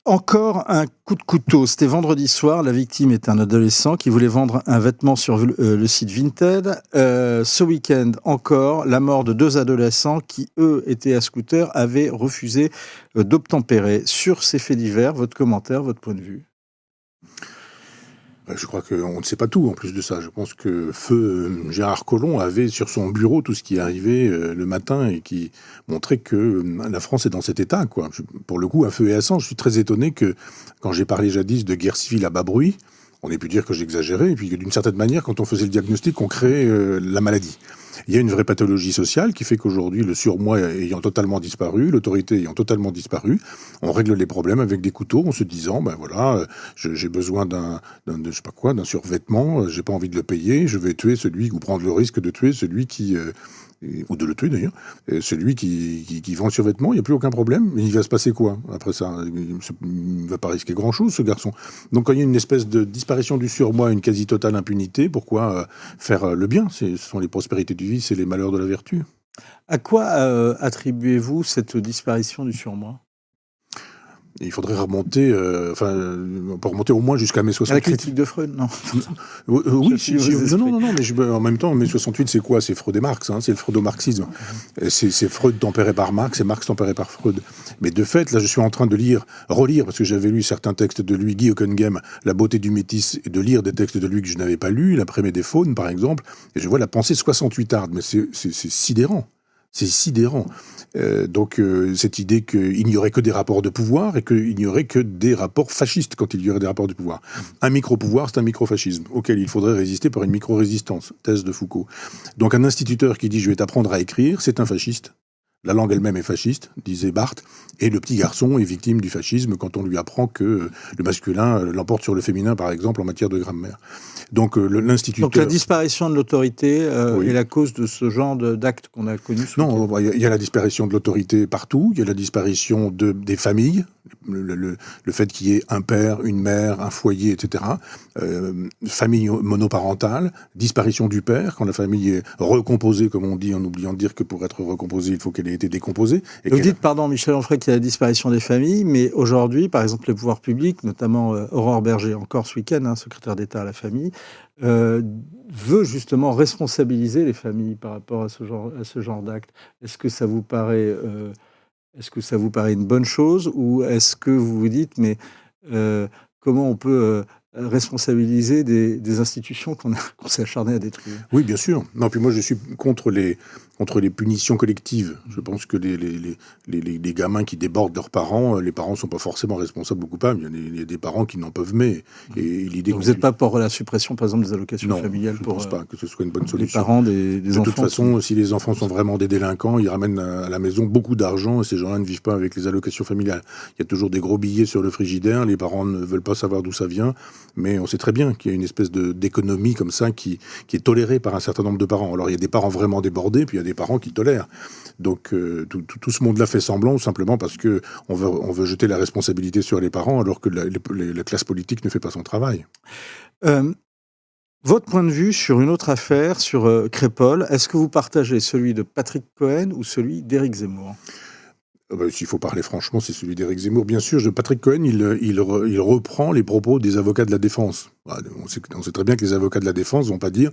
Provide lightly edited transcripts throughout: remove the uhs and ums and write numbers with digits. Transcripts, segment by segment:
Encore un coup de couteau. C'était vendredi soir. La victime est un adolescent qui voulait vendre un vêtement sur le site Vinted. Ce week-end encore, la mort de 2 adolescents qui, eux, étaient à scooter, avaient refusé d'obtempérer. Sur ces faits divers, votre commentaire, votre point de vue? Je crois qu'on ne sait pas tout en plus de ça. Je pense que feu Gérard Collomb avait sur son bureau tout ce qui arrivait le matin et qui montrait que la France est dans cet état, quoi. Pour le coup, à feu et à sang, je suis très étonné que quand j'ai parlé jadis de guerre civile à bas bruit, on ait pu dire que j'exagérais, et puis que d'une certaine manière, quand on faisait le diagnostic, on créait la maladie. Il y a une vraie pathologie sociale qui fait qu'aujourd'hui, le surmoi ayant totalement disparu, l'autorité ayant totalement disparu, on règle les problèmes avec des couteaux en se disant, ben voilà, j'ai besoin je sais pas quoi, d'un survêtement, j'ai pas envie de le payer, je vais tuer celui, ou prendre le risque de tuer celui qui... ou de le tuer d'ailleurs, celui qui vend le survêtement, il n'y a plus aucun problème. Mais il va se passer quoi après ça? Il ne va pas risquer grand-chose, ce garçon. Donc quand il y a une espèce de disparition du surmoi, une quasi-totale impunité, pourquoi faire le bien? Ce sont les prospérités du vice et les malheurs de la vertu. À quoi attribuez-vous cette disparition du surmoi? Il faudrait remonter, on peut remonter au moins jusqu'à mai La 68. critique de Freud, non? Oui, non, mais en même temps, mai 68, c'est quoi? C'est Freud et Marx, c'est le freudo-marxisme. C'est Freud tempéré par Marx et Marx tempéré par Freud. Mais de fait, là, je suis en train de relire, parce que j'avais lu certains textes de lui, Guy Hockenheim, La beauté du métis, et de lire des textes de lui que je n'avais pas lus, L'après-midi des faunes, par exemple, et je vois la pensée 68arde, mais c'est sidérant. C'est sidérant. Donc cette idée qu'il n'y aurait que des rapports de pouvoir et qu'il n'y aurait que des rapports fascistes quand il y aurait des rapports de pouvoir. Un micro-pouvoir, c'est un micro-fascisme auquel il faudrait résister par une micro-résistance, thèse de Foucault. Donc un instituteur qui dit « je vais t'apprendre à écrire », c'est un fasciste. La langue elle-même est fasciste, disait Barthes, et le petit garçon est victime du fascisme quand on lui apprend que le masculin l'emporte sur le féminin, par exemple, en matière de grammaire. Donc l'instituteur... Donc la disparition de l'autorité Oui. est la cause de ce genre d'actes qu'on a connus ce week-end. Non, il y a la disparition de l'autorité partout, il y a la disparition des familles, le fait qu'il y ait un père, une mère, un foyer, etc. Famille monoparentale, disparition du père, quand la famille est recomposée, comme on dit, en oubliant de dire que pour être recomposée, il faut qu'elle ait été décomposée. Et vous dites, pardon, Michel Onfray, qu'il y a la disparition des familles, mais aujourd'hui, par exemple, les pouvoirs publics, notamment Aurore Berger, encore ce week-end, secrétaire d'État à la famille, veut justement responsabiliser les familles par rapport à ce genre d'actes. Est-ce que ça vous paraît une bonne chose, ou est-ce que vous vous dites, mais comment on peut responsabiliser des institutions qu'on s'est acharné à détruire? Oui, bien sûr. Non, puis moi, je suis contre les punitions collectives. Je pense que les gamins qui débordent leurs parents, les parents ne sont pas forcément responsables ou coupables. Il y a des parents qui n'en peuvent mais. Et l'idée vous n'êtes pas pour la suppression, par exemple, des allocations familiales je ne pour pense pas que ce soit une bonne solution. Les parents des enfants. De toute façon, si les enfants sont vraiment des délinquants, ils ramènent à la maison beaucoup d'argent et ces gens-là ne vivent pas avec les allocations familiales. Il y a toujours des gros billets sur le frigidaire, les parents ne veulent pas savoir d'où ça vient, mais on sait très bien qu'il y a une espèce d'économie comme ça qui est tolérée par un certain nombre de parents. Alors il y a des parents vraiment débordés, puis il y a des parents qui tolèrent. Donc tout ce monde-là fait semblant, simplement parce que on veut jeter la responsabilité sur les parents, alors que la classe politique ne fait pas son travail. Votre point de vue sur une autre affaire, sur Crépol, est-ce que vous partagez celui de Patrick Cohen ou celui d'Éric Zemmour? S'il faut parler franchement, c'est celui d'Éric Zemmour. Bien sûr, Patrick Cohen, il reprend les propos des avocats de la défense. On sait très bien que les avocats de la défense ne vont pas dire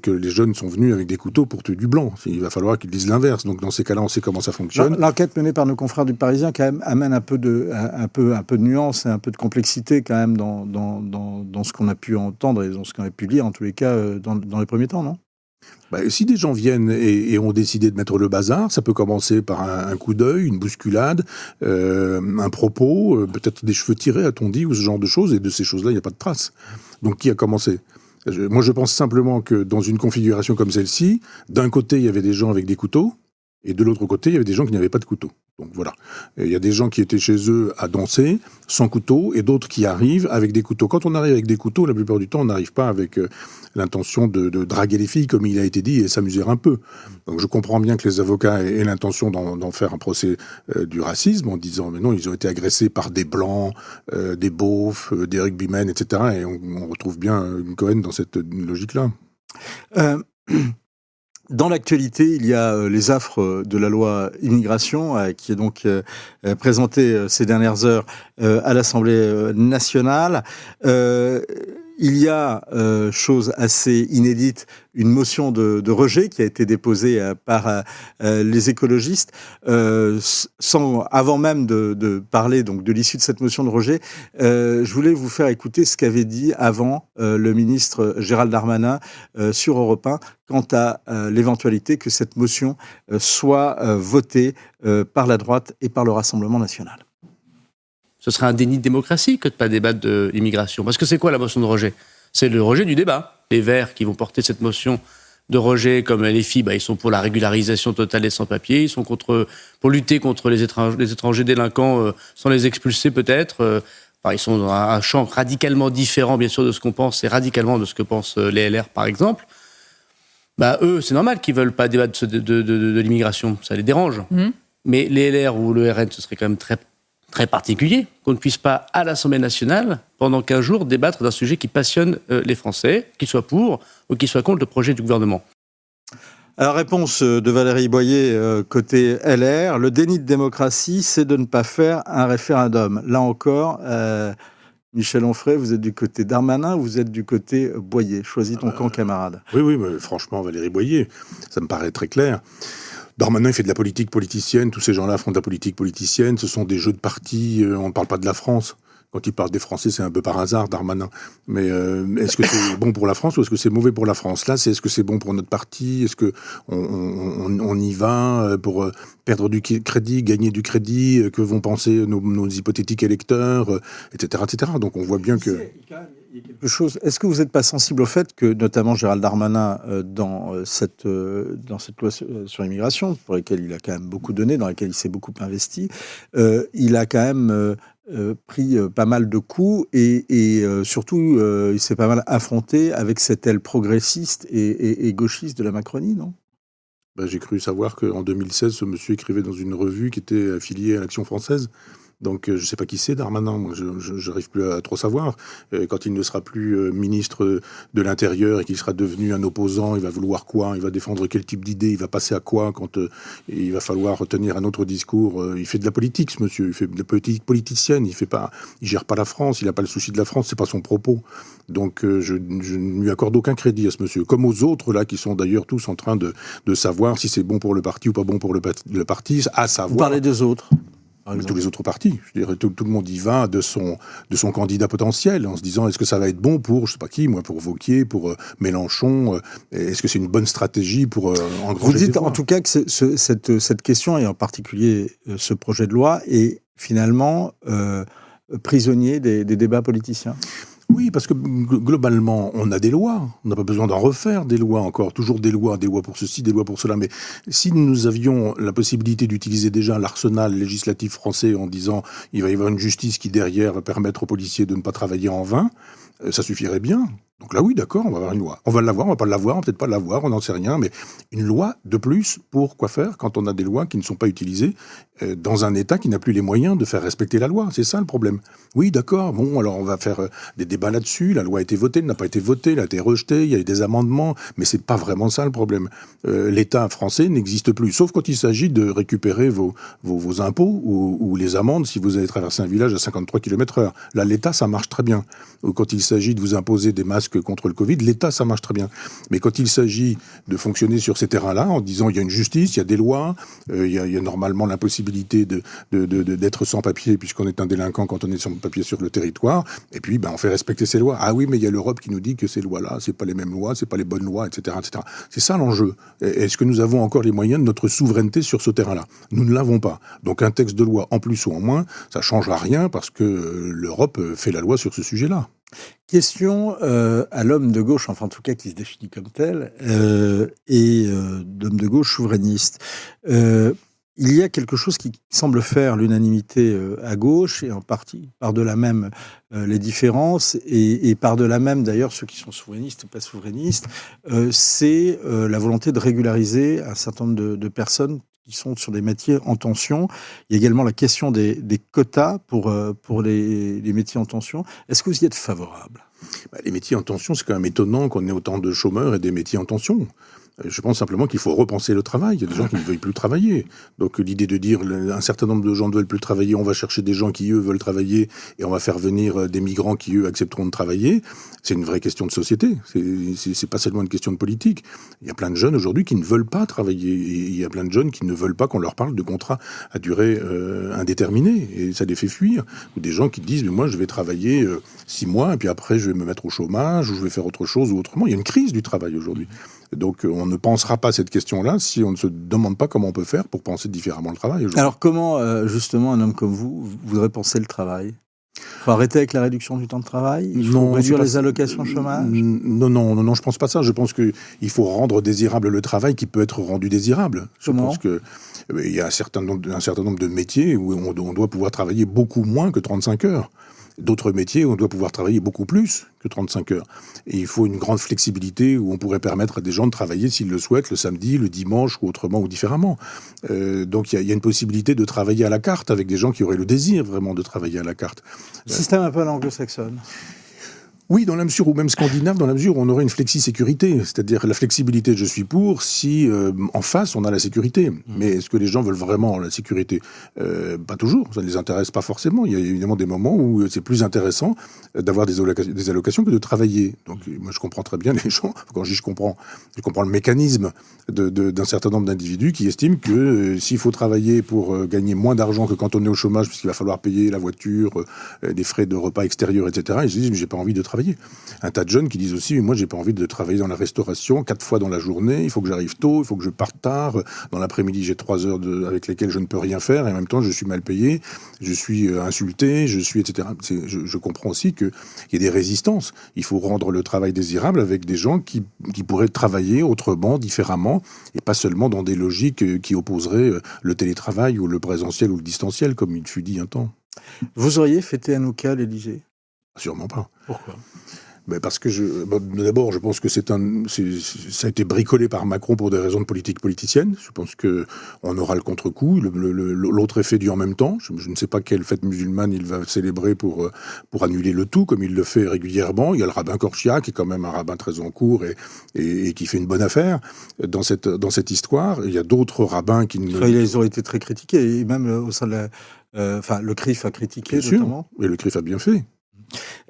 que les jeunes sont venus avec des couteaux pour tuer du blanc. Il va falloir qu'ils disent l'inverse. Donc dans ces cas-là, on sait comment ça fonctionne. L'enquête menée par nos confrères du Parisien quand même amène un peu de nuance et un peu de complexité quand même dans ce qu'on a pu entendre et dans ce qu'on a pu lire, en tous les cas, dans les premiers temps, non? Si des gens viennent et ont décidé de mettre le bazar, ça peut commencer par un coup d'œil, une bousculade, un propos, peut-être des cheveux tirés, a-t-on dit, ou ce genre de choses, et de ces choses-là, il n'y a pas de trace. Donc qui a commencé ? Moi, je pense simplement que dans une configuration comme celle-ci, d'un côté, il y avait des gens avec des couteaux, et de l'autre côté, il y avait des gens qui n'avaient pas de couteau. Donc voilà. Il y a des gens qui étaient chez eux à danser, sans couteau, et d'autres qui arrivent avec des couteaux. Quand on arrive avec des couteaux, la plupart du temps, on n'arrive pas avec l'intention de draguer les filles, comme il a été dit, et s'amuser un peu. Donc je comprends bien que les avocats aient l'intention d'en faire un procès du racisme, en disant, mais non, ils ont été agressés par des blancs, des beaufs, des rugbymen, etc. Et on retrouve bien Cohen dans cette logique-là. Dans l'actualité, il y a les affres de la loi immigration qui est donc présentée ces dernières heures à l'Assemblée nationale. Il y a, chose assez inédite, une motion de rejet qui a été déposée par les écologistes. Avant même de parler donc de l'issue de cette motion de rejet, je voulais vous faire écouter ce qu'avait dit avant le ministre Gérald Darmanin sur Europe 1 quant à l'éventualité que cette motion soit votée par la droite et par le Rassemblement national. Ce serait un déni de démocratie que de ne pas débattre de l'immigration. Parce que c'est quoi la motion de rejet ? C'est le rejet du débat. Les Verts qui vont porter cette motion de rejet, comme les filles, ils sont pour la régularisation totale des sans-papiers, ils sont pour lutter contre les étrangers délinquants sans les expulser peut-être. Ils sont dans un champ radicalement différent, bien sûr, de ce qu'on pense et radicalement de ce que pensent les LR, par exemple. Eux, c'est normal qu'ils ne veulent pas débattre de l'immigration. Ça les dérange. Mais les LR ou le RN, ce serait quand même très particulier qu'on ne puisse pas, à l'Assemblée nationale, pendant 15 jours, débattre d'un sujet qui passionne les Français, qu'ils soient pour ou qu'ils soient contre le projet du gouvernement. Alors, réponse de Valérie Boyer, côté LR. Le déni de démocratie, c'est de ne pas faire un référendum. Là encore, Michel Onfray, vous êtes du côté Darmanin, vous êtes du côté Boyer. Choisis ton camp, camarade. Oui, mais franchement, Valérie Boyer, ça me paraît très clair. Darmanin, il fait de la politique politicienne. Tous ces gens-là font de la politique politicienne. Ce sont des jeux de parti. On ne parle pas de la France. Quand il parle des Français, c'est un peu par hasard, Darmanin. Mais est-ce que c'est bon pour la France ou est-ce que c'est mauvais pour la France ? Là, est-ce que c'est bon pour notre parti ? Est-ce que on y va pour perdre du crédit, gagner du crédit ? Que vont penser nos hypothétiques électeurs, etc., etc. Donc on voit bien que... Il y a quelque chose. Est-ce que vous n'êtes pas sensible au fait que, notamment Gérald Darmanin, dans cette loi sur l'immigration, pour laquelle il a quand même beaucoup donné, dans laquelle il s'est beaucoup investi, il a quand même pris pas mal de coups et surtout, il s'est pas mal affronté avec cette aile progressiste et gauchiste de la Macronie, non ? J'ai cru savoir qu'en 2016, ce monsieur écrivait dans une revue qui était affiliée à l'Action française. Donc, je ne sais pas qui c'est, Darmanin. Moi, je n'arrive plus à trop savoir. Quand il ne sera plus ministre de l'Intérieur et qu'il sera devenu un opposant, il va vouloir quoi ? Il va défendre quel type d'idée ? Il va passer à quoi quand il va falloir tenir un autre discours ? Il fait de la politique, ce monsieur. Il fait de la politique politicienne. Il gère pas la France. Il n'a pas le souci de la France. C'est pas son propos. Donc, je ne lui accorde aucun crédit à ce monsieur. Comme aux autres, là, qui sont d'ailleurs tous en train de savoir si c'est bon pour le parti ou pas bon pour le parti. À savoir... Vous parlez des autres ? Tous les autres partis. Je dirais, tout le monde y va de son candidat potentiel, en se disant, est-ce que ça va être bon pour, je sais pas qui, moi, pour Wauquiez, pour Mélenchon, est-ce que c'est une bonne stratégie pour engranger Vous dites des voix ? en tout cas que cette question, et en particulier ce projet de loi, est finalement prisonnier des débats politiciens. Oui, parce que globalement, on a des lois. On n'a pas besoin d'en refaire des lois encore. Toujours des lois pour ceci, des lois pour cela. Mais si nous avions la possibilité d'utiliser déjà l'arsenal législatif français en disant il va y avoir une justice qui derrière va permettre aux policiers de ne pas travailler en vain, ça suffirait bien. Donc là, oui, d'accord, on va avoir une loi. On va l'avoir, on va pas l'avoir, on va peut-être pas l'avoir, on n'en sait rien, mais une loi de plus pour quoi faire quand on a des lois qui ne sont pas utilisées dans un État qui n'a plus les moyens de faire respecter la loi. C'est ça le problème. Oui, d'accord, bon, alors on va faire des débats là-dessus. La loi a été votée, elle n'a pas été votée, elle a été rejetée, il y a eu des amendements, mais c'est pas vraiment ça le problème. L'État français n'existe plus, sauf quand il s'agit de récupérer vos impôts ou les amendes si vous avez traversé un village à 53 km/h. Là, l'État, ça marche très bien. Quand il s'agit de vous imposer des masques contre le Covid, l'État, ça marche très bien. Mais quand il s'agit de fonctionner sur ces terrains-là, en disant il y a une justice, il y a des lois, il y a normalement l'impossibilité d'être sans papier, puisqu'on est un délinquant quand on est sans papier sur le territoire, et puis on fait respecter ces lois. Ah oui, mais il y a l'Europe qui nous dit que ces lois-là, c'est pas les mêmes lois, c'est pas les bonnes lois, etc., etc. C'est ça l'enjeu. Est-ce que nous avons encore les moyens de notre souveraineté sur ce terrain-là ? Nous ne l'avons pas. Donc un texte de loi en plus ou en moins, ça changera rien parce que l'Europe fait la loi sur ce sujet-là. Question à l'homme de gauche, enfin en tout cas qui se définit comme tel, et d'homme de gauche souverainiste. Il y a quelque chose qui semble faire l'unanimité à gauche, et en partie par-delà même les différences, et par-delà même d'ailleurs ceux qui sont souverainistes ou pas souverainistes, c'est la volonté de régulariser un certain nombre de personnes qui sont sur des métiers en tension. Il y a également la question des quotas pour les métiers en tension. Est-ce que vous y êtes favorable ? Les métiers en tension, c'est quand même étonnant qu'on ait autant de chômeurs et des métiers en tension. Je pense simplement qu'il faut repenser le travail. Il y a des gens qui ne veulent plus travailler. Donc l'idée de dire un certain nombre de gens ne veulent plus travailler, on va chercher des gens qui, eux, veulent travailler et on va faire venir des migrants qui, eux, accepteront de travailler, c'est une vraie question de société. C'est pas seulement une question de politique. Il y a plein de jeunes aujourd'hui qui ne veulent pas travailler. Et il y a plein de jeunes qui ne veulent pas qu'on leur parle de contrats à durée indéterminée. Et ça les fait fuir. Ou des gens qui disent, mais moi, je vais travailler 6 mois et puis après, je vais me mettre au chômage ou je vais faire autre chose ou autrement. Il y a une crise du travail aujourd'hui. Donc on ne pensera pas cette question-là si on ne se demande pas comment on peut faire pour penser différemment le travail aujourd'hui. Alors comment, justement, un homme comme vous voudrait penser le travail ? Il faut arrêter avec la réduction du temps de travail ? Il faut réduire les allocations chômage ? Non, je pense pas ça. Je pense qu'il faut rendre désirable le travail qui peut être rendu désirable. Je pense qu'il y a un certain nombre de métiers où on doit pouvoir travailler beaucoup moins que 35 heures. D'autres métiers, on doit pouvoir travailler beaucoup plus que 35 heures. Et il faut une grande flexibilité où on pourrait permettre à des gens de travailler, s'ils le souhaitent, le samedi, le dimanche, ou autrement, ou différemment. Donc il y a une possibilité de travailler à la carte avec des gens qui auraient le désir vraiment de travailler à la carte. Système un peu à l'anglo-saxonne. Oui, dans la mesure, ou même scandinave, dans la mesure où on aurait une flexi-sécurité. C'est-à-dire la flexibilité, je suis pour, si en face, on a la sécurité. Mais est-ce que les gens veulent vraiment la sécurité ? Pas toujours, ça ne les intéresse pas forcément. Il y a évidemment des moments où c'est plus intéressant d'avoir des allocations que de travailler. Donc moi, je comprends très bien les gens, quand je dis je comprends le mécanisme d'un certain nombre d'individus qui estiment que s'il faut travailler pour gagner moins d'argent que quand on est au chômage, puisqu'il va falloir payer la voiture, des frais de repas extérieurs, etc., ils se disent, mais j'ai pas envie de travailler. Un tas de jeunes qui disent aussi, moi j'ai pas envie de travailler dans la restauration 4 fois dans la journée, il faut que j'arrive tôt, il faut que je parte tard, dans l'après-midi j'ai 3 heures avec lesquelles je ne peux rien faire, et en même temps je suis mal payé, je suis insulté, etc. Je comprends aussi qu'il y a des résistances. Il faut rendre le travail désirable avec des gens qui pourraient travailler autrement, différemment, et pas seulement dans des logiques qui opposeraient le télétravail ou le présentiel ou le distanciel, comme il fut dit un temps. Vous auriez fêté Hanouka à l'Élysée ? Sûrement pas. Pourquoi ? Parce que d'abord, je pense que ça a été bricolé par Macron pour des raisons de politique politicienne. Je pense que on aura le contre-coup. L'autre est fait du en même temps. Je ne sais pas quelle fête musulmane il va célébrer pour annuler le tout, comme il le fait régulièrement. Il y a le rabbin Korchia, qui est quand même un rabbin très en cours et qui fait une bonne affaire dans cette histoire. Il y a d'autres rabbins qui ils ont été très critiqués, et même au sein de le CRIF a critiqué, bien notamment. Sûr, et le CRIF a bien fait.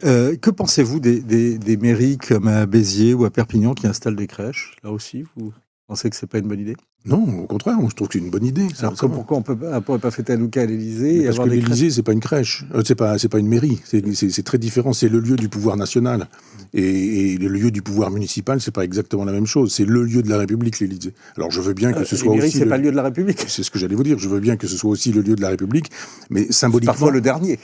Que pensez-vous des mairies comme à Béziers ou à Perpignan qui installent des crèches ? Là aussi, vous pensez que c'est pas une bonne idée ? Non, au contraire, je trouve que c'est une bonne idée. Alors pourquoi on pourrait pas fêter Hanouka à l'Élysée ? Parce que l'Élysée, c'est pas une crèche, c'est pas une mairie. C'est très différent. C'est le lieu du pouvoir national et le lieu du pouvoir municipal, c'est pas exactement la même chose. C'est le lieu de la République, l'Élysée. Alors je veux bien que ce soit mairies, aussi. C'est pas le lieu de la République. C'est ce que j'allais vous dire. Je veux bien que ce soit aussi le lieu de la République, mais symboliquement. Parfois le dernier.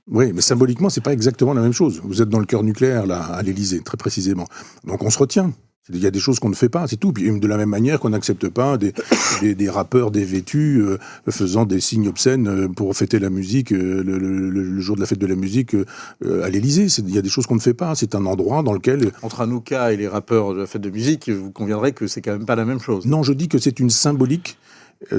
Oui, mais symboliquement, c'est pas exactement la même chose. Vous êtes dans le cœur nucléaire, là, à l'Élysée, très précisément. Donc on se retient. Il y a des choses qu'on ne fait pas, c'est tout. Puis de la même manière qu'on n'accepte pas des rappeurs dévêtus faisant des signes obscènes pour fêter la musique le jour de la fête de la musique à l'Élysée. Il y a des choses qu'on ne fait pas. C'est un endroit dans lequel... Entre Hanouka et les rappeurs de la fête de musique, vous conviendrez que c'est quand même pas la même chose. Non, je dis que c'est une symbolique.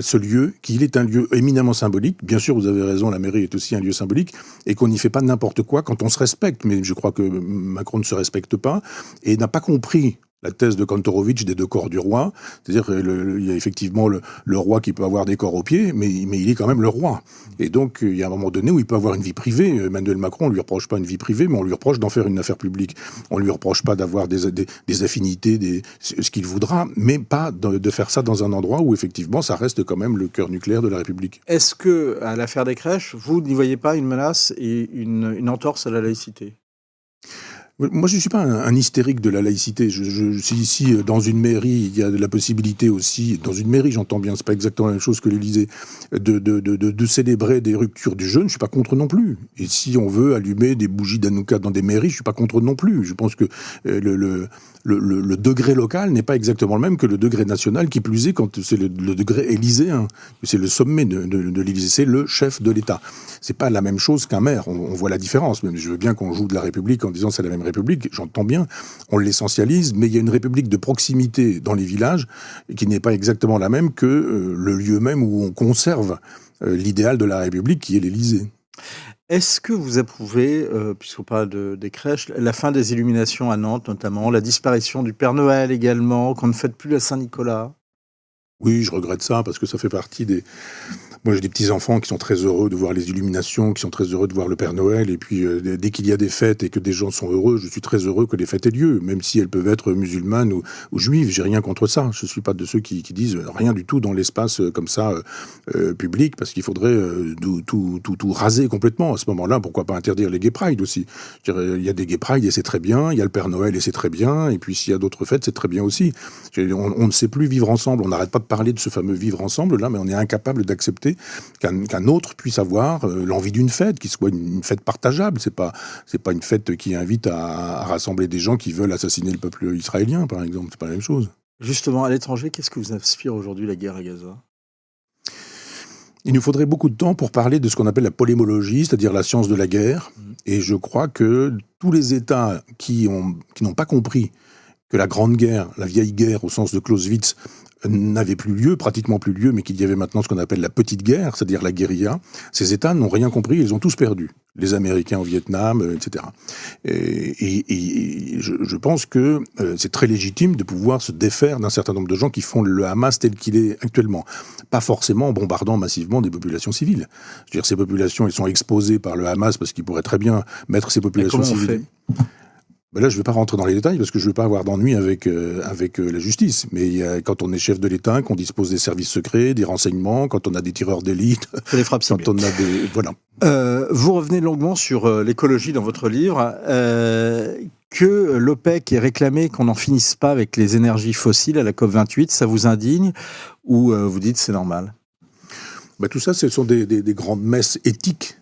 Ce lieu, qu'il est un lieu éminemment symbolique. Bien sûr, vous avez raison, la mairie est aussi un lieu symbolique, et qu'on n'y fait pas n'importe quoi quand on se respecte. Mais je crois que Macron ne se respecte pas, et n'a pas compris la thèse de Kantorowicz des 2 corps du roi. C'est-à-dire qu'il y a effectivement le roi qui peut avoir des corps aux pieds, mais il est quand même le roi. Et donc, il y a un moment donné où il peut avoir une vie privée. Emmanuel Macron, on lui reproche pas une vie privée, mais on lui reproche d'en faire une affaire publique. On lui reproche pas d'avoir des affinités, ce qu'il voudra, mais pas de faire ça dans un endroit où, effectivement, ça reste quand même le cœur nucléaire de la République. Est-ce que, à l'affaire des crèches, vous n'y voyez pas une menace et une entorse à la laïcité ? Moi, je ne suis pas un hystérique de la laïcité. Si ici, dans une mairie, il y a de la possibilité aussi, dans une mairie, j'entends bien, c'est pas exactement la même chose que l'Élysée, de célébrer des ruptures du jeûne, je suis pas contre non plus. Et si on veut allumer des bougies d'Hanouka dans des mairies, je suis pas contre non plus. Je pense que le degré local n'est pas exactement le même que le degré national, qui plus est quand c'est le degré élyséen. C'est le sommet de l'Élysée, c'est le chef de l'État. C'est pas la même chose qu'un maire. On voit la différence. Même je veux bien qu'on joue de la République en disant c'est la même République, j'entends bien, on l'essentialise, mais il y a une République de proximité dans les villages qui n'est pas exactement la même que le lieu même où on conserve l'idéal de la République qui est l'Élysée. Est-ce que vous approuvez, puisqu'on parle des crèches, la fin des illuminations à Nantes notamment, la disparition du Père Noël également, qu'on ne fête plus la Saint-Nicolas? Oui, je regrette ça parce que ça fait partie des. Moi, j'ai des petits-enfants qui sont très heureux de voir les illuminations, qui sont très heureux de voir le Père Noël. Et puis, dès qu'il y a des fêtes et que des gens sont heureux, je suis très heureux que les fêtes aient lieu, même si elles peuvent être musulmanes ou juives. J'ai rien contre ça. Je suis pas de ceux qui disent rien du tout dans l'espace comme ça public, parce qu'il faudrait tout raser complètement. À ce moment-là, pourquoi pas interdire les Gay Pride aussi? Je dirais, il y a des Gay Pride et c'est très bien. Il y a le Père Noël et c'est très bien. Et puis, s'il y a d'autres fêtes, c'est très bien aussi. On ne sait plus vivre ensemble. On n'arrête pas de parler de ce fameux vivre ensemble là, mais on est incapable d'accepter qu'un autre puisse avoir l'envie d'une fête, qui soit une fête partageable. C'est pas une fête qui invite à rassembler des gens qui veulent assassiner le peuple israélien, par exemple. C'est pas la même chose. Justement, à l'étranger, qu'est-ce que vous inspire aujourd'hui la guerre à Gaza? Il nous faudrait beaucoup de temps pour parler de ce qu'on appelle la polémologie, c'est-à-dire la science de la guerre. Et je crois que tous les États qui n'ont pas compris que la Grande Guerre, la vieille guerre au sens de Clausewitz, n'avait plus lieu, pratiquement plus lieu, mais qu'il y avait maintenant ce qu'on appelle la petite guerre, c'est-à-dire la guérilla. Ces États n'ont rien compris, ils ont tous perdu. Les Américains au Vietnam, etc. Et je pense que c'est très légitime de pouvoir se défaire d'un certain nombre de gens qui font le Hamas tel qu'il est actuellement. Pas forcément en bombardant massivement des populations civiles. Je veux dire, ces populations, elles sont exposées par le Hamas parce qu'ils pourraient très bien mettre ces populations civiles. Ben là, je ne vais pas rentrer dans les détails parce que je ne veux pas avoir d'ennui avec la justice. Mais quand on est chef de l'État, qu'on dispose des services secrets, des renseignements, quand on a des tireurs d'élite, faut les frappes quand on a des... Voilà. Vous revenez longuement sur l'écologie dans votre livre. Que l'OPEC ait réclamé qu'on n'en finisse pas avec les énergies fossiles à la COP28, ça vous indigne ou vous dites c'est normal? Ben, tout ça, ce sont des grandes messes éthiques.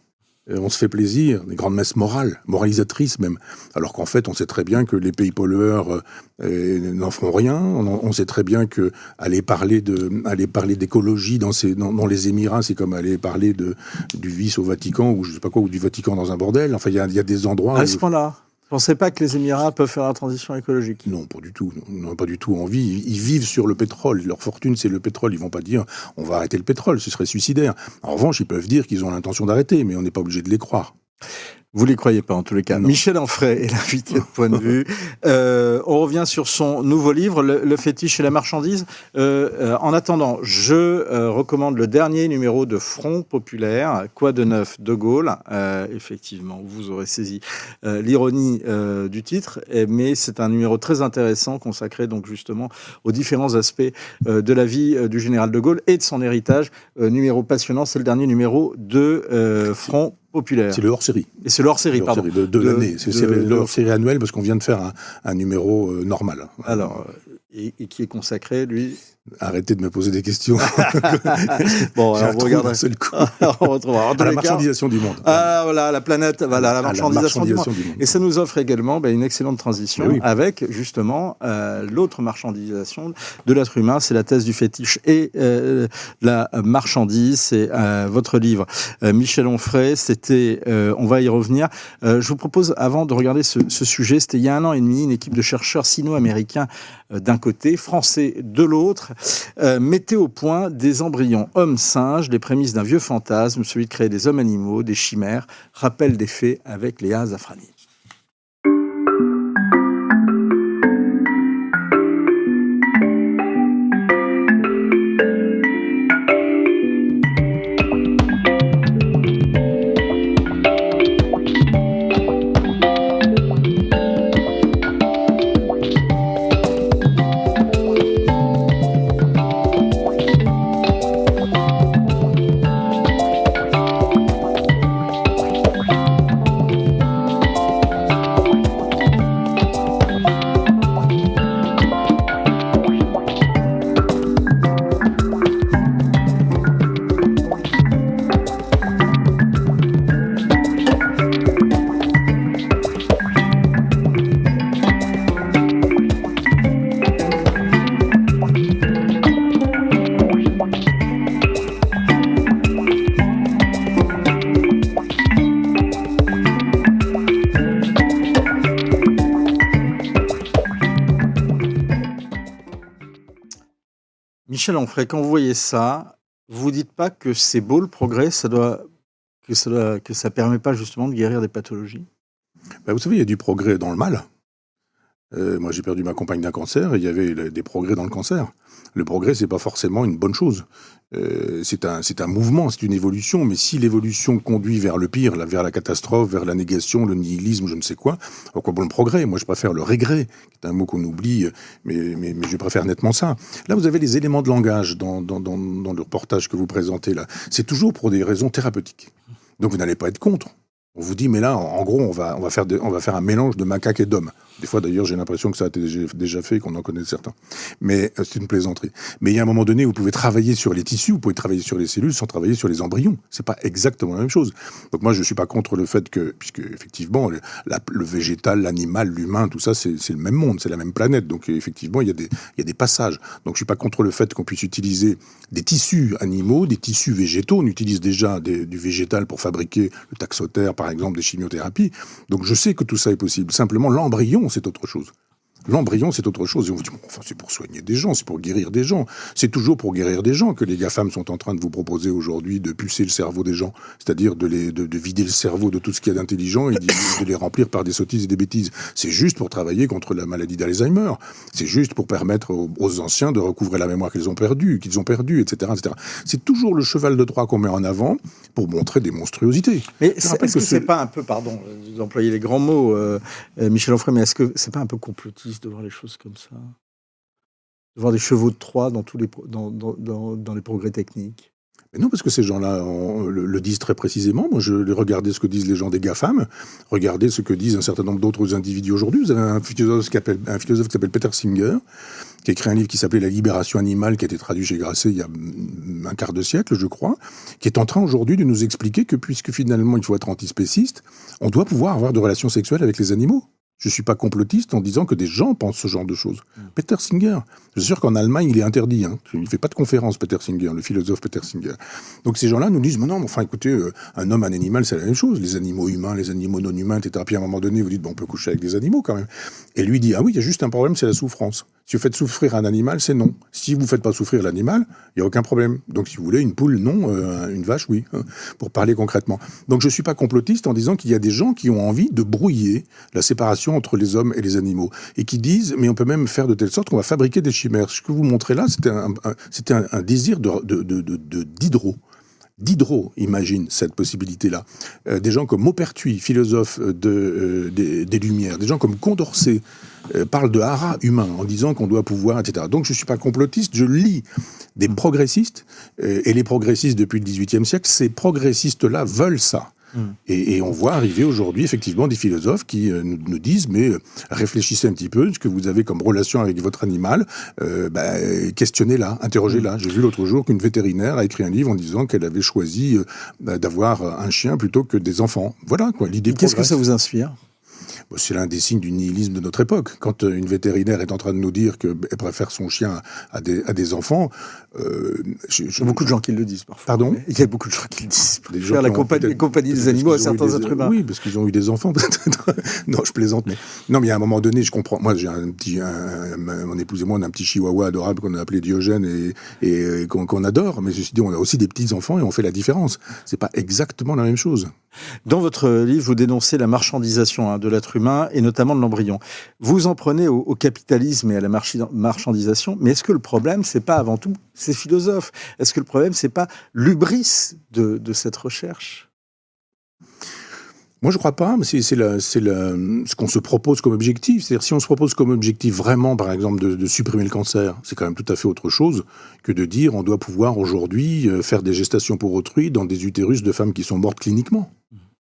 On se fait plaisir, des grandes messes morales, moralisatrices même, alors qu'en fait on sait très bien que les pays pollueurs n'en feront rien. On sait très bien que aller parler d'écologie dans les Émirats, c'est comme aller parler du vice au Vatican ou je sais pas quoi, ou du Vatican dans un bordel. Enfin, il y a des endroits. À ce point-là, vous ne pensez pas que les Émirats peuvent faire la transition écologique? Non, pas du tout. Ils n'ont pas du tout envie. Ils vivent sur le pétrole. Leur fortune, c'est le pétrole. Ils vont pas dire on va arrêter le pétrole, ce serait suicidaire. En revanche, ils peuvent dire qu'ils ont l'intention d'arrêter, mais on n'est pas obligé de les croire. Vous ne les croyez pas, en tous les cas. Non. Michel Onfray est l'invité de Point de vue. On revient sur son nouveau livre, Le fétiche et la marchandise. En attendant, je recommande le dernier numéro de Front Populaire, Quoi de neuf, De Gaulle. Effectivement, vous aurez saisi l'ironie du titre, mais c'est un numéro très intéressant consacré donc justement aux différents aspects de la vie du général de Gaulle et de son héritage. Numéro passionnant, c'est le dernier numéro de Front Populaire. C'est le hors-série. Et c'est le hors-série, pardon. De l'année. C'est le hors-série annuel parce qu'on vient de faire un numéro normal. Alors, et qui est consacré, lui... Arrêtez de me poser des questions. Bon, alors vous regardez. Seul coup. On retrouvera. La marchandisation du monde. Ah, voilà, la planète, voilà, la marchandisation du monde. Et ça nous offre également une excellente transition avec, justement, l'autre marchandisation de l'être humain, c'est la thèse du fétiche et la marchandise. C'est votre livre, Michel Onfray. C'était, on va y revenir. Je vous propose, avant de regarder ce sujet, c'était il y a 1 an et demi, une équipe de chercheurs sino-américains d'un côté, français de l'autre, mettait au point des embryons hommes-singes, les prémices d'un vieux fantasme, celui de créer des hommes-animaux, des chimères, rappel des faits avec Léa Zafrani. Michel Onfray, quand vous voyez ça, vous dites pas que c'est beau le progrès, ça doit que ça permet pas justement de guérir des pathologies? Vous savez, il y a du progrès dans le mal. Moi, j'ai perdu ma compagne d'un cancer et il y avait des progrès dans le cancer. Le progrès, c'est pas forcément une bonne chose. C'est un mouvement, c'est une évolution. Mais si l'évolution conduit vers le pire, vers la catastrophe, vers la négation, le nihilisme, je ne sais quoi, à quoi bon le progrès? Moi, je préfère le regret, qui est un mot qu'on oublie, mais je préfère nettement ça. Là, vous avez les éléments de langage dans le reportage que vous présentez là. C'est toujours pour des raisons thérapeutiques. Donc, vous n'allez pas être contre. On vous dit, mais là, en gros, on va faire un mélange de macaques et d'hommes. Des fois, d'ailleurs, j'ai l'impression que ça a été déjà fait et qu'on en connaît certains. Mais c'est une plaisanterie. Mais il y a un moment donné où vous pouvez travailler sur les tissus, vous pouvez travailler sur les cellules sans travailler sur les embryons. C'est pas exactement la même chose. Donc moi, je suis pas contre le fait que, puisque effectivement, le végétal, l'animal, l'humain, tout ça, c'est le même monde, c'est la même planète. Donc effectivement, il y a des passages. Donc je suis pas contre le fait qu'on puisse utiliser des tissus animaux, des tissus végétaux. On utilise déjà du végétal pour fabriquer le taxotère, par exemple, des chimiothérapies. Donc je sais que tout ça est possible. Simplement, l'embryon, c'est autre chose. L'embryon, c'est autre chose. Et on vous dit, bon, enfin, c'est pour soigner des gens, c'est pour guérir des gens. C'est toujours pour guérir des gens que les GAFAM sont en train de vous proposer aujourd'hui de pulser le cerveau des gens. C'est-à-dire de vider le cerveau de tout ce qu'il y a d'intelligent et de les remplir par des sottises et des bêtises. C'est juste pour travailler contre la maladie d'Alzheimer. C'est juste pour permettre aux anciens de recouvrer la mémoire qu'ils ont perdue, etc., etc. C'est toujours le cheval de Troie qu'on met en avant pour montrer des monstruosités. Mais est-ce que c'est pas un peu, pardon, vous employez les grands mots, Michel Onfray, mais est-ce que c'est pas un peu complotiste de voir les choses comme ça, de voir des chevaux de Troie dans les progrès techniques? Mais non, parce que ces gens-là le disent très précisément. Moi, regardez ce que disent les gens des GAFAM, regardez ce que disent un certain nombre d'autres individus aujourd'hui. Vous avez un philosophe qui s'appelle Peter Singer, qui a écrit un livre qui s'appelait La libération animale, qui a été traduit chez Grasset il y a un quart de siècle, je crois, qui est en train aujourd'hui de nous expliquer que puisque finalement il faut être antispéciste, on doit pouvoir avoir de relations sexuelles avec les animaux. Je ne suis pas complotiste en disant que des gens pensent ce genre de choses. Peter Singer, je suis sûr qu'en Allemagne, il est interdit. Il ne fait pas de conférence, Peter Singer, le philosophe Peter Singer. Donc ces gens-là nous disent, mais non, enfin écoutez, un homme, un animal, c'est la même chose. Les animaux humains, les animaux non humains, etc. Puis à un moment donné, vous dites, bon, on peut coucher avec des animaux quand même. Et lui dit, ah oui, il y a juste un problème, c'est la souffrance. Si vous faites souffrir un animal, c'est non. Si vous ne faites pas souffrir l'animal, il n'y a aucun problème. Donc si vous voulez, une poule, non. Une vache, oui. Pour parler concrètement. Donc je ne suis pas complotiste en disant qu'il y a des gens qui ont envie de brouiller la séparation entre les hommes et les animaux. Et qui disent, mais on peut même faire de telle sorte qu'on va fabriquer des chimères. Ce que vous montrez là, c'était un désir d'hydro. Diderot imagine cette possibilité-là. Des gens comme Maupertuis, philosophe des Lumières, des gens comme Condorcet parlent de haras humain en disant qu'on doit pouvoir, etc. Donc je ne suis pas complotiste, je lis des progressistes, et les progressistes depuis le XVIIIe siècle, ces progressistes-là veulent ça. Et on voit arriver aujourd'hui effectivement des philosophes qui nous disent, mais réfléchissez un petit peu, ce que vous avez comme relation avec votre animal, questionnez-la, interrogez-la. J'ai vu l'autre jour qu'une vétérinaire a écrit un livre en disant qu'elle avait choisi d'avoir un chien plutôt que des enfants. Voilà quoi, l'idée progresse. Qu'est-ce que ça vous inspire ? C'est l'un des signes du nihilisme de notre époque. Quand une vétérinaire est en train de nous dire qu'elle préfère son chien à des enfants... il y a beaucoup de gens qui le disent parfois. Pardon ? Il y a beaucoup de gens qui le disent. Faire la compagnie des animaux à certains êtres humains. Oui, parce qu'ils ont eu des enfants, peut-être. Non, je plaisante. Mais il y a un moment donné, je comprends. Moi, j'ai mon épouse et moi, on a un petit chihuahua adorable qu'on a appelé Diogène et qu'on adore. Mais ceci dit, on a aussi des petits-enfants et on fait la différence. C'est pas exactement la même chose. Dans votre livre, vous dénoncez la marchandisation de l'être humain et notamment de l'embryon. Vous en prenez au capitalisme et à la marchandisation, mais est-ce que le problème, c'est pas avant tout ces philosophes ? Est-ce que le problème, c'est pas l'hubris de cette recherche ? Moi, je crois pas, mais c'est ce qu'on se propose comme objectif. C'est-à-dire, si on se propose comme objectif vraiment, par exemple, de supprimer le cancer, c'est quand même tout à fait autre chose que de dire on doit pouvoir aujourd'hui faire des gestations pour autrui dans des utérus de femmes qui sont mortes cliniquement.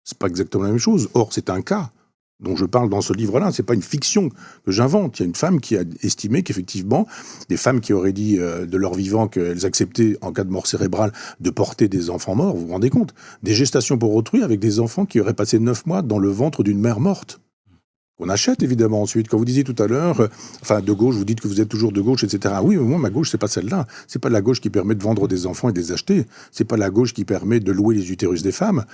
C'est pas exactement la même chose. Or, c'est un cas dont je parle dans ce livre-là. C'est pas une fiction que j'invente. Il y a une femme qui a estimé qu'effectivement, des femmes qui auraient dit de leur vivant qu'elles acceptaient, en cas de mort cérébrale, de porter des enfants morts, vous vous rendez compte ? Des gestations pour autrui avec des enfants qui auraient passé 9 mois dans le ventre d'une mère morte. On achète évidemment ensuite. Quand vous disiez tout à l'heure, de gauche, vous dites que vous êtes toujours de gauche, etc. Oui, mais moi, ma gauche, c'est pas celle-là. C'est pas la gauche qui permet de vendre des enfants et de les acheter. C'est pas la gauche qui permet de louer les utérus des femmes.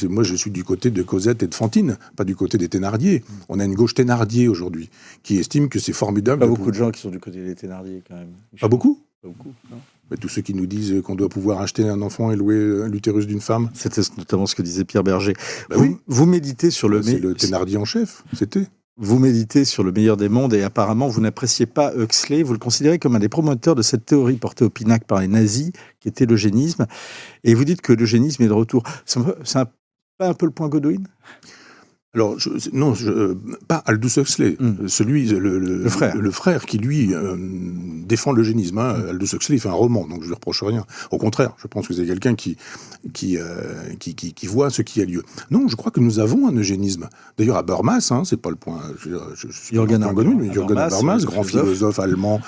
Moi, je suis du côté de Cosette et de Fantine, pas du côté des Thénardier. On a une gauche Thénardier aujourd'hui qui estime que c'est formidable. Pas beaucoup de gens qui sont du côté des Thénardier quand même. Pas beaucoup ? Pas beaucoup, non ? Mais tous ceux qui nous disent qu'on doit pouvoir acheter un enfant et louer l'utérus d'une femme. C'était notamment ce que disait Pierre Berger. Bah oui. Vous méditez sur le... C'est le Thénardier en chef, c'était. Vous méditez sur le meilleur des mondes et apparemment vous n'appréciez pas Huxley. Vous le considérez comme un des promoteurs de cette théorie portée au pinacle par les nazis, qui était l'eugénisme. Et vous dites que l'eugénisme est de retour. C'est pas un peu le point Godwin ? Alors, pas Aldous Huxley, celui, le frère qui, lui, défend l'eugénisme. Aldous Huxley, il fait un roman, donc je lui reproche rien. Au contraire, je pense que c'est quelqu'un qui voit ce qui a lieu. Non, je crois que nous avons un eugénisme. D'ailleurs, Habermas, c'est pas le point... Jürgen Habermas, grand philosophe allemand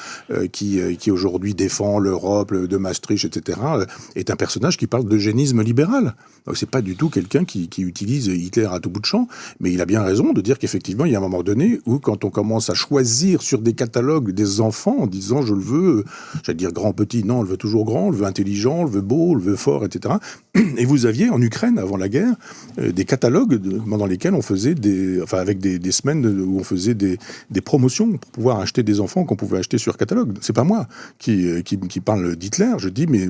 qui aujourd'hui défend l'Europe de Maastricht, etc., est un personnage qui parle d'eugénisme libéral. Donc, c'est pas du tout quelqu'un qui utilise Hitler à tout bout de champ. Mais il a bien raison de dire qu'effectivement, il y a un moment donné où, quand on commence à choisir sur des catalogues des enfants en disant « je le veux », j'allais dire grand, petit, non, on le veut toujours grand, on le veut intelligent, on le veut beau, on le veut fort, etc. Et vous aviez, en Ukraine, avant la guerre, des catalogues dans lesquels on faisait avec des semaines où on faisait des promotions pour pouvoir acheter des enfants qu'on pouvait acheter sur catalogue. C'est pas moi qui parle d'Hitler, je dis, mais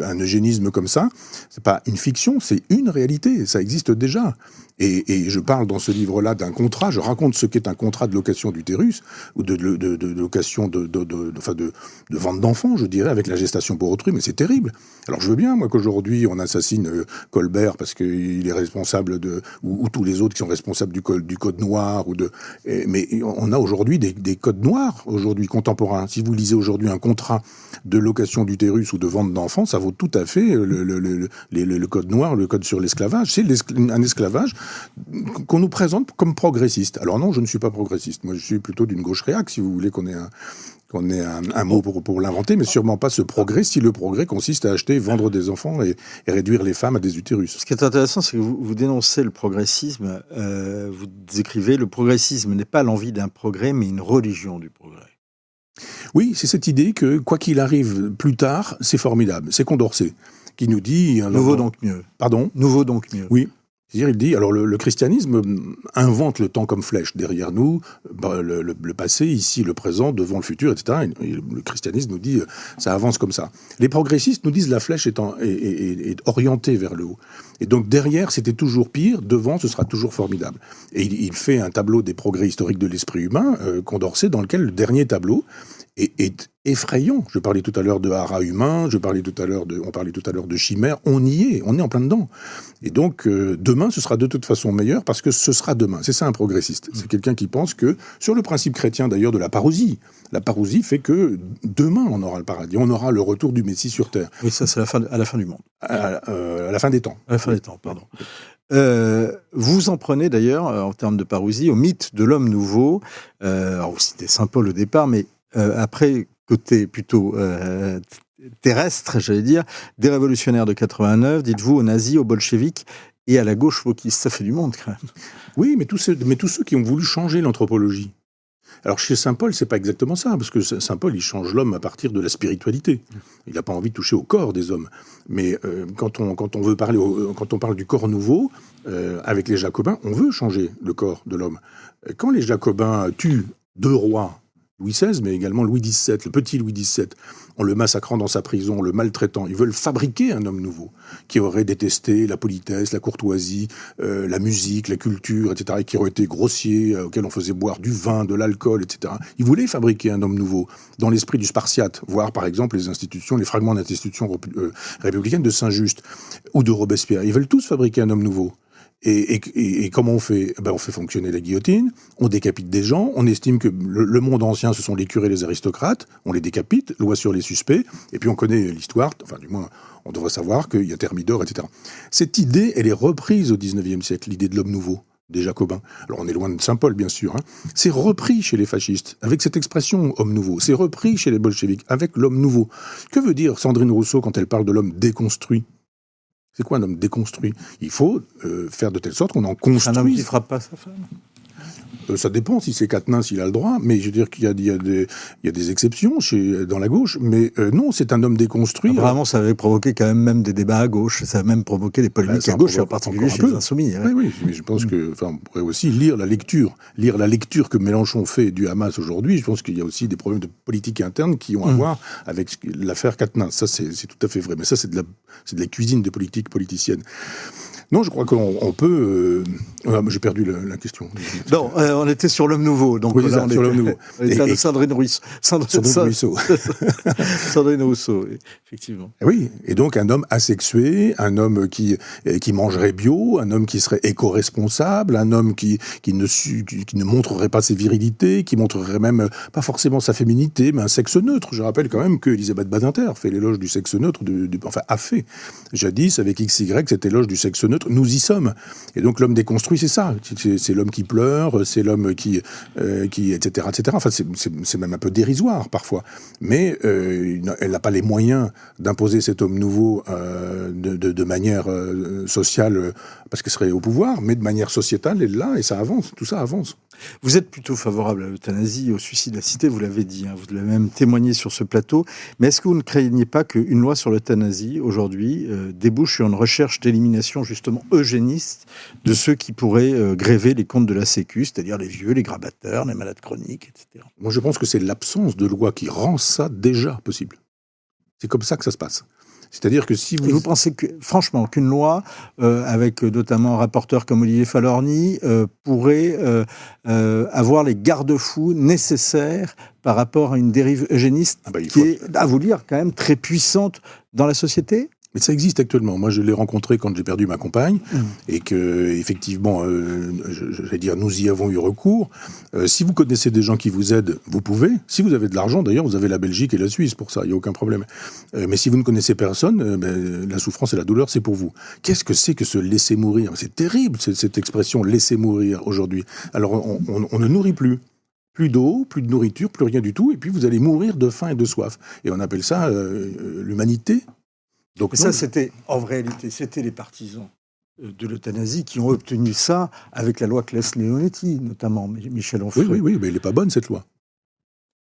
un eugénisme comme ça, c'est pas une fiction, c'est une réalité, ça existe déjà. Et je parle dans ce livre-là d'un contrat, je raconte ce qu'est un contrat de location d'utérus, ou de location de vente d'enfants, je dirais, avec la gestation pour autrui, mais c'est terrible. Alors je veux bien, moi, qu'aujourd'hui on assassine Colbert parce qu'il est responsable ou tous les autres qui sont responsables du code noir, mais on a aujourd'hui des codes noirs, aujourd'hui contemporains. Si vous lisez aujourd'hui un contrat de location d'utérus ou de vente d'enfants, ça vaut tout à fait le code noir, le code sur l'esclavage. C'est un esclavage qu'on nous présente comme progressiste. Alors non, je ne suis pas progressiste. Moi, je suis plutôt d'une gauche réac, si vous voulez qu'on ait un mot pour l'inventer, mais sûrement pas ce progrès, si le progrès consiste à acheter, vendre des enfants et réduire les femmes à des utérus. Ce qui est intéressant, c'est que vous dénoncez le progressisme. Vous écrivez « Le progressisme n'est pas l'envie d'un progrès, mais une religion du progrès ». Oui, c'est cette idée que, quoi qu'il arrive plus tard, c'est formidable. C'est Condorcet qui nous dit... Nouveau donc mieux. Pardon ? Nouveau donc mieux. Oui. C'est-à-dire, il dit, alors le christianisme invente le temps comme flèche derrière nous, le passé, ici, le présent, devant le futur, etc. Et le christianisme nous dit, ça avance comme ça. Les progressistes nous disent, la flèche est orientée vers le haut. Et donc derrière, c'était toujours pire, devant, ce sera toujours formidable. Et il fait un tableau des progrès historiques de l'esprit humain, Condorcet, dans lequel le dernier tableau est effrayant. Je parlais tout à l'heure de haras humain, on parlait tout à l'heure de chimère, on y est, on est en plein dedans. Et donc, demain, ce sera de toute façon meilleur parce que ce sera demain. C'est ça un progressiste. C'est quelqu'un qui pense que, sur le principe chrétien d'ailleurs de la parousie fait que demain, on aura le paradis, on aura le retour du Messie sur terre. Oui, ça c'est à la fin du monde. À la fin des temps. À la fin des temps, pardon. Vous en prenez d'ailleurs, en termes de parousie, au mythe de l'homme nouveau. Alors vous citez Saint Paul au départ, mais après, côté plutôt terrestre, j'allais dire, des révolutionnaires de 89, dites-vous, aux nazis, aux bolcheviks et à la gauche wokiste. Ça fait du monde, quand même. Oui, mais tous ceux qui ont voulu changer l'anthropologie. Alors chez Saint Paul, c'est pas exactement ça, parce que Saint Paul, il change l'homme à partir de la spiritualité. Il n'a pas envie de toucher au corps des hommes. Mais quand on parle du corps nouveau, avec les Jacobins, on veut changer le corps de l'homme. Quand les Jacobins tuent deux rois, Louis XVI, mais également Louis XVII, le petit Louis XVII, en le massacrant dans sa prison, en le maltraitant. Ils veulent fabriquer un homme nouveau, qui aurait détesté la politesse, la courtoisie, la musique, la culture, etc., et qui aurait été grossier, auquel on faisait boire du vin, de l'alcool, etc. Ils voulaient fabriquer un homme nouveau, dans l'esprit du Spartiate, voir par exemple les fragments d'institutions républicaines de Saint-Just, ou de Robespierre. Ils veulent tous fabriquer un homme nouveau. Et comment on fait ? On fait fonctionner la guillotine, on décapite des gens, on estime que le monde ancien, ce sont les curés, les aristocrates, on les décapite, loi sur les suspects, et puis on connaît l'histoire, enfin du moins, on devrait savoir qu'il y a Thermidor, etc. Cette idée, elle est reprise au XIXe siècle, l'idée de l'homme nouveau, des Jacobins. Alors on est loin de Saint-Paul, bien sûr. C'est repris chez les fascistes, avec cette expression « homme nouveau ». C'est repris chez les bolcheviks, avec l'homme nouveau. Que veut dire Sandrine Rousseau quand elle parle de l'homme déconstruit ? C'est quoi un homme déconstruit ? Il faut faire de telle sorte qu'on en construise. Un homme qui ne frappe pas sa femme ? Ça dépend si c'est Quatennens, s'il a le droit, mais je veux dire qu'il y a des exceptions dans la gauche, mais non, c'est un homme déconstruit. Apparemment, ça avait provoqué quand même des débats à gauche, ça a même provoqué des polémiques à gauche, et en particulier chez les Insoumis. Ouais. Oui, mais je pense on pourrait aussi lire la lecture que Mélenchon fait du Hamas aujourd'hui. Je pense qu'il y a aussi des problèmes de politique interne qui ont à voir avec l'affaire Quatennens. Ça, c'est tout à fait vrai, mais ça, c'est de la cuisine de politique politicienne. Non, je crois qu'on peut... j'ai perdu la question. Non, on était sur l'homme nouveau. Donc oui, là, sur l'homme nouveau. On était à Sandrine Rousseau. Sandrine Rousseau, effectivement. Oui, et donc un homme asexué, un homme qui mangerait bio, un homme qui serait éco-responsable, un homme qui ne montrerait pas ses virilités, qui montrerait même pas forcément sa féminité, mais un sexe neutre. Je rappelle quand même que Elisabeth Badinter fait l'éloge du sexe neutre, a fait jadis avec XY cet éloge du sexe neutre. Nous y sommes. Et donc l'homme déconstruit, c'est ça. C'est l'homme qui pleure, c'est l'homme qui etc., etc. Enfin, c'est même un peu dérisoire parfois. Mais elle n'a pas les moyens d'imposer cet homme nouveau de manière sociale, parce qu'elle serait au pouvoir, mais de manière sociétale, elle est là, et ça avance. Tout ça avance. Vous êtes plutôt favorable à l'euthanasie, au suicide assisté, vous l'avez dit, hein, vous l'avez même témoigné sur ce plateau. Mais est-ce que vous ne craignez pas qu'une loi sur l'euthanasie, aujourd'hui, débouche sur une recherche d'élimination justement eugéniste de ceux qui pourraient gréver les comptes de la Sécu, c'est-à-dire les vieux, les grabataires, les malades chroniques, etc. Moi, je pense que c'est l'absence de loi qui rend ça déjà possible. C'est comme ça que ça se passe. C'est-à-dire que si vous pensez que, franchement, qu'une loi, avec notamment un rapporteur comme Olivier Falorni, pourrait avoir les garde-fous nécessaires par rapport à une dérive eugéniste qui est, à vous dire, quand même très puissante dans la société ? Mais ça existe actuellement. Moi, je l'ai rencontré quand j'ai perdu ma compagne, et que, effectivement, je vais dire, nous y avons eu recours. Si vous connaissez des gens qui vous aident, vous pouvez. Si vous avez de l'argent, d'ailleurs, vous avez la Belgique et la Suisse pour ça, il n'y a aucun problème. Mais si vous ne connaissez personne, la souffrance et la douleur, c'est pour vous. Qu'est-ce que c'est que se laisser mourir ? C'est terrible, cette expression « laisser mourir » aujourd'hui. Alors, on ne nourrit plus. Plus d'eau, plus de nourriture, plus rien du tout, et puis vous allez mourir de faim et de soif. Et on appelle ça l'humanité. Donc ça, c'était, en réalité, c'était les partisans de l'euthanasie qui ont obtenu ça avec la loi Claes-Leonetti, notamment, Michel Onfray. Oui, mais elle n'est pas bonne, cette loi.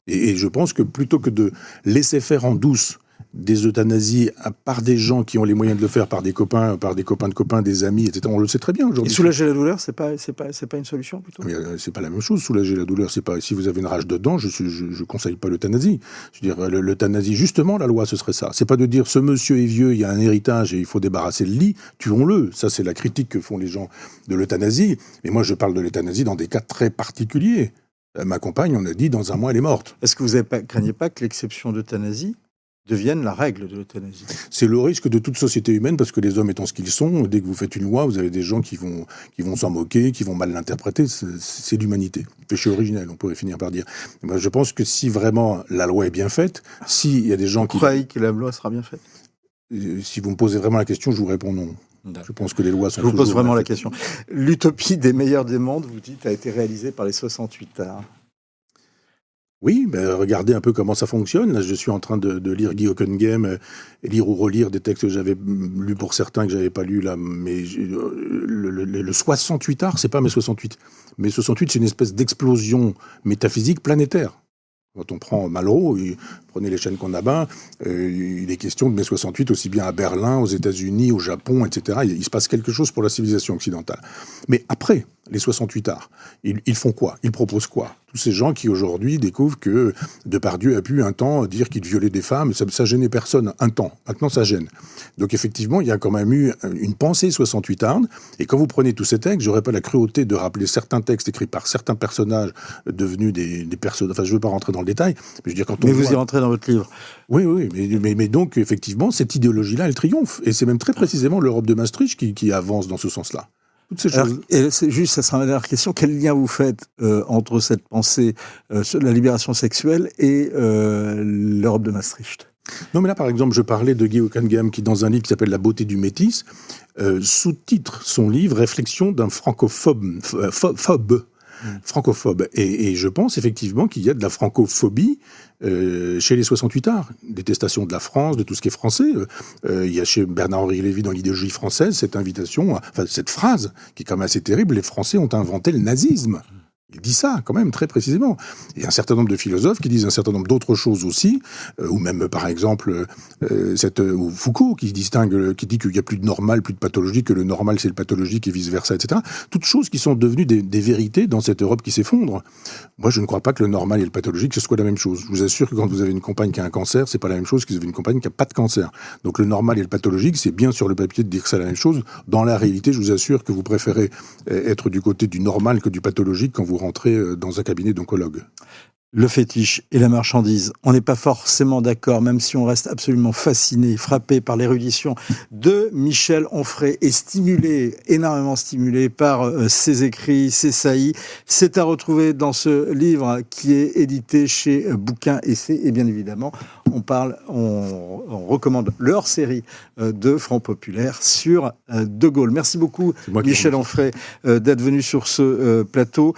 Et je pense que plutôt que de laisser faire en douce des euthanasies par des gens qui ont les moyens de le faire, par des copains de copains, des amis, etc. On le sait très bien aujourd'hui. Et soulager la douleur, c'est pas une solution plutôt ? Mais c'est pas la même chose. Soulager la douleur, c'est pas. Si vous avez une rage de dents, je conseille pas l'euthanasie. Je veux dire, l'euthanasie, justement, la loi, ce serait ça. C'est pas de dire ce monsieur est vieux, il y a un héritage et il faut débarrasser le lit. Tuons-le. Ça, c'est la critique que font les gens de l'euthanasie. Mais moi, je parle de l'euthanasie dans des cas très particuliers. Ma compagne, on a dit, dans un mois, elle est morte. Est-ce que vous ne craignez pas que l'exception d'euthanasie deviennent la règle de l'euthanasie ? C'est le risque de toute société humaine, parce que les hommes étant ce qu'ils sont, dès que vous faites une loi, vous avez des gens qui vont s'en moquer, qui vont mal l'interpréter. C'est l'humanité. Péché originel, on pourrait finir par dire. Moi, je pense que si vraiment la loi est bien faite, s'il y a des gens qui... Vous croyez que la loi sera bien faite ? Si vous me posez vraiment la question, je vous réponds non. Je pense que les lois sont toujours... Je vous pose vraiment la question. L'utopie des meilleurs des mondes, vous dites, a été réalisée par les 68 arts. Oui, regardez un peu comment ça fonctionne. Là, je suis en train de lire Guy Hockenheim, lire ou relire des textes que j'avais lus pour certains, que j'avais pas lus là. Mais le 68 art, c'est pas mai 68. Mais 68, c'est une espèce d'explosion métaphysique planétaire. Quand on prend Malraux, prenez les chaînes qu'on abat, il est question de mai 68 aussi bien à Berlin, aux États-Unis, au Japon, etc. Il se passe quelque chose pour la civilisation occidentale. Mais après les 68 arts, ils font quoi ? Ils proposent quoi ? Tous ces gens qui aujourd'hui découvrent que Depardieu a pu un temps dire qu'il violait des femmes, ça gênait personne un temps. Maintenant, ça gêne. Donc effectivement, il y a quand même eu une pensée 68 arts. Et quand vous prenez tous ces textes, j'aurais pas la cruauté de rappeler certains textes écrits par certains personnages devenus des personnages. Enfin, je veux pas rentrer dans le détail, mais je veux dire quand on. Mais vous y rentrez dans votre livre. Oui, mais donc effectivement, cette idéologie-là, elle triomphe. Et c'est même très précisément l'Europe de Maastricht qui avance dans ce sens-là. Alors, et c'est juste, ça sera ma dernière question. Quel lien vous faites entre cette pensée sur la libération sexuelle et l'Europe de Maastricht ? Non, mais là, par exemple, je parlais de Guy Hockenheim qui, dans un livre qui s'appelle La beauté du métis, sous-titre son livre « Réflexion d'un francophobe ». Francophobe. Et je pense effectivement qu'il y a de la francophobie chez les 68 arts. Détestation de la France, de tout ce qui est français. Il y a chez Bernard-Henri Lévy, dans l'idéologie française, cette invitation, cette phrase qui est quand même assez terrible, les Français ont inventé le nazisme. Il dit ça, quand même, très précisément. Et un certain nombre de philosophes qui disent un certain nombre d'autres choses aussi, ou même, par exemple, ou Foucault, qui dit qu'il n'y a plus de normal, plus de pathologie, que le normal, c'est le pathologique, et vice-versa, etc. Toutes choses qui sont devenues des vérités dans cette Europe qui s'effondre. Moi, je ne crois pas que le normal et le pathologique, ce soit la même chose. Je vous assure que quand vous avez une compagne qui a un cancer, c'est pas la même chose que vous avez une compagne qui n'a pas de cancer. Donc le normal et le pathologique, c'est bien sur le papier de dire que c'est la même chose. Dans la réalité, je vous assure que vous préférez être du côté du normal que du pathologique quand vous rentrez dans un cabinet d'oncologue. Le fétiche et la marchandise, on n'est pas forcément d'accord, même si on reste absolument fasciné, frappé par l'érudition de Michel Onfray et énormément stimulé par ses écrits, ses saillies. C'est à retrouver dans ce livre qui est édité chez Bouquin Essai. Et bien évidemment, on recommande leur série de Front Populaire sur De Gaulle. Merci beaucoup, Michel Onfray, d'être venu sur ce plateau.